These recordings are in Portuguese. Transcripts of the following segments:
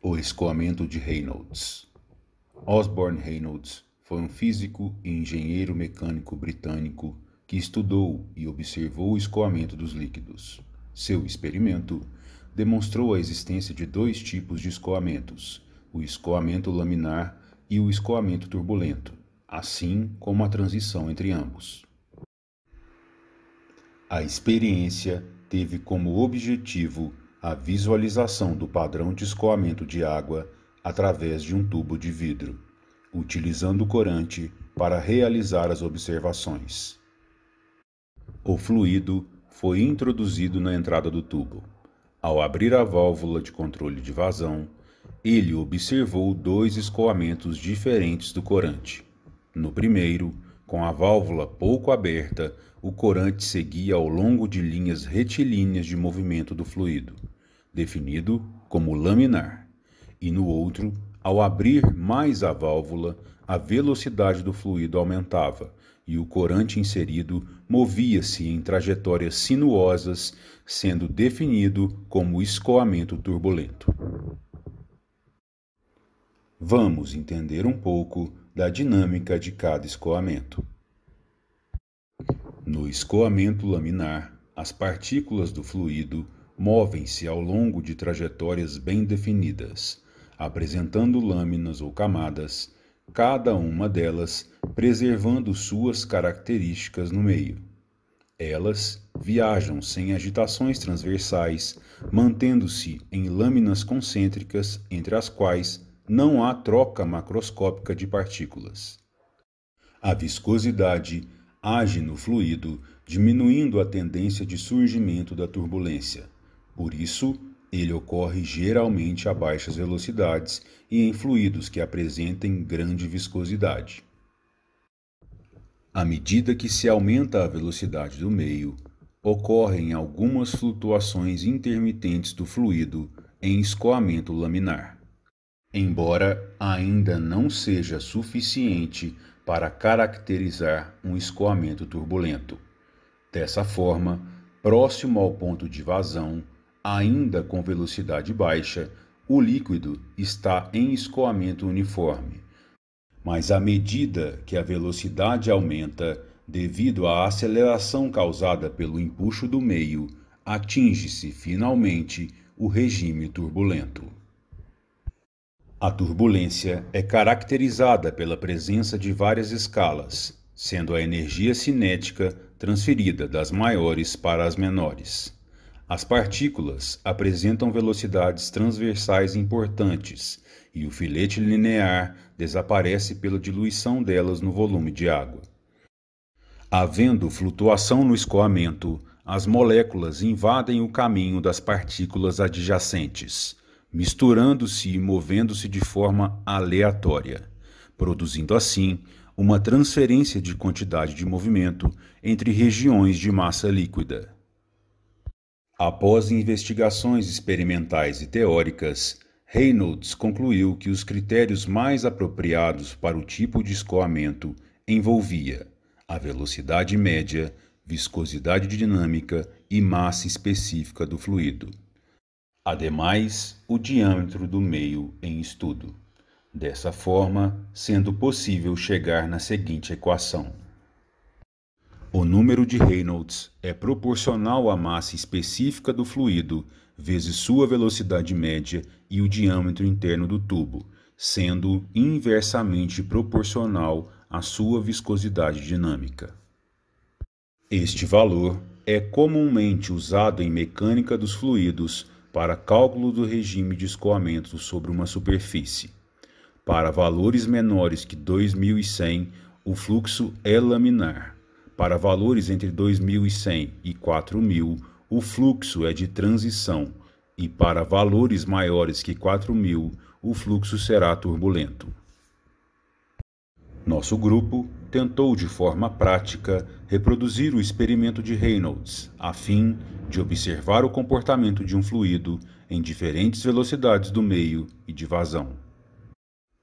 O escoamento de Reynolds. Osborne Reynolds foi um físico e engenheiro mecânico britânico que estudou e observou o escoamento dos líquidos. Seu experimento demonstrou a existência de dois tipos de escoamentos, o escoamento laminar e o escoamento turbulento, assim como a transição entre ambos. A experiência teve como objetivo a visualização do padrão de escoamento de água através de um tubo de vidro, utilizando o corante para realizar as observações. O fluido foi introduzido na entrada do tubo. Ao abrir a válvula de controle de vazão, ele observou dois escoamentos diferentes do corante. No primeiro, com a válvula pouco aberta, o corante seguia ao longo de linhas retilíneas de movimento do fluido, definido como laminar, e no outro, ao abrir mais a válvula, a velocidade do fluido aumentava e o corante inserido movia-se em trajetórias sinuosas, sendo definido como escoamento turbulento. Vamos entender um pouco da dinâmica de cada escoamento. No escoamento laminar, as partículas do fluido movem-se ao longo de trajetórias bem definidas, apresentando lâminas ou camadas, cada uma delas preservando suas características no meio. Elas viajam sem agitações transversais, mantendo-se em lâminas concêntricas entre as quais não há troca macroscópica de partículas. A viscosidade age no fluido, diminuindo a tendência de surgimento da turbulência. Por isso, ele ocorre geralmente a baixas velocidades e em fluidos que apresentem grande viscosidade. À medida que se aumenta a velocidade do meio, ocorrem algumas flutuações intermitentes do fluido em escoamento laminar, embora ainda não seja suficiente para caracterizar um escoamento turbulento. Dessa forma, próximo ao ponto de vazão, ainda com velocidade baixa, o líquido está em escoamento uniforme. Mas à medida que a velocidade aumenta, devido à aceleração causada pelo empuxo do meio, atinge-se finalmente o regime turbulento. A turbulência é caracterizada pela presença de várias escalas, sendo a energia cinética transferida das maiores para as menores. As partículas apresentam velocidades transversais importantes e o filete linear desaparece pela diluição delas no volume de água. Havendo flutuação no escoamento, as moléculas invadem o caminho das partículas adjacentes, misturando-se e movendo-se de forma aleatória, produzindo assim uma transferência de quantidade de movimento entre regiões de massa líquida. Após investigações experimentais e teóricas, Reynolds concluiu que os critérios mais apropriados para o tipo de escoamento envolvia a velocidade média, viscosidade dinâmica e massa específica do fluido. Ademais, o diâmetro do meio em estudo. Dessa forma, sendo possível chegar na seguinte equação: o número de Reynolds é proporcional à massa específica do fluido vezes sua velocidade média e o diâmetro interno do tubo, sendo inversamente proporcional à sua viscosidade dinâmica. Este valor é comumente usado em mecânica dos fluidos para cálculo do regime de escoamento sobre uma superfície. Para valores menores que 2100, o fluxo é laminar. Para valores entre 2100 e 4000, o fluxo é de transição, e para valores maiores que 4000, o fluxo será turbulento. Nosso grupo tentou de forma prática reproduzir o experimento de Reynolds, a fim de observar o comportamento de um fluido em diferentes velocidades do meio e de vazão.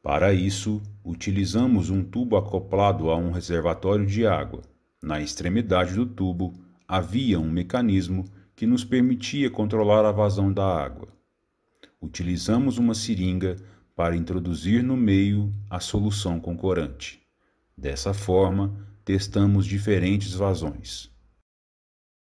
Para isso, utilizamos um tubo acoplado a um reservatório de água. Na extremidade do tubo havia um mecanismo que nos permitia controlar a vazão da água. utilizamos uma seringa para introduzir no meio a solução com corante. Dessa forma, testamos diferentes vazões.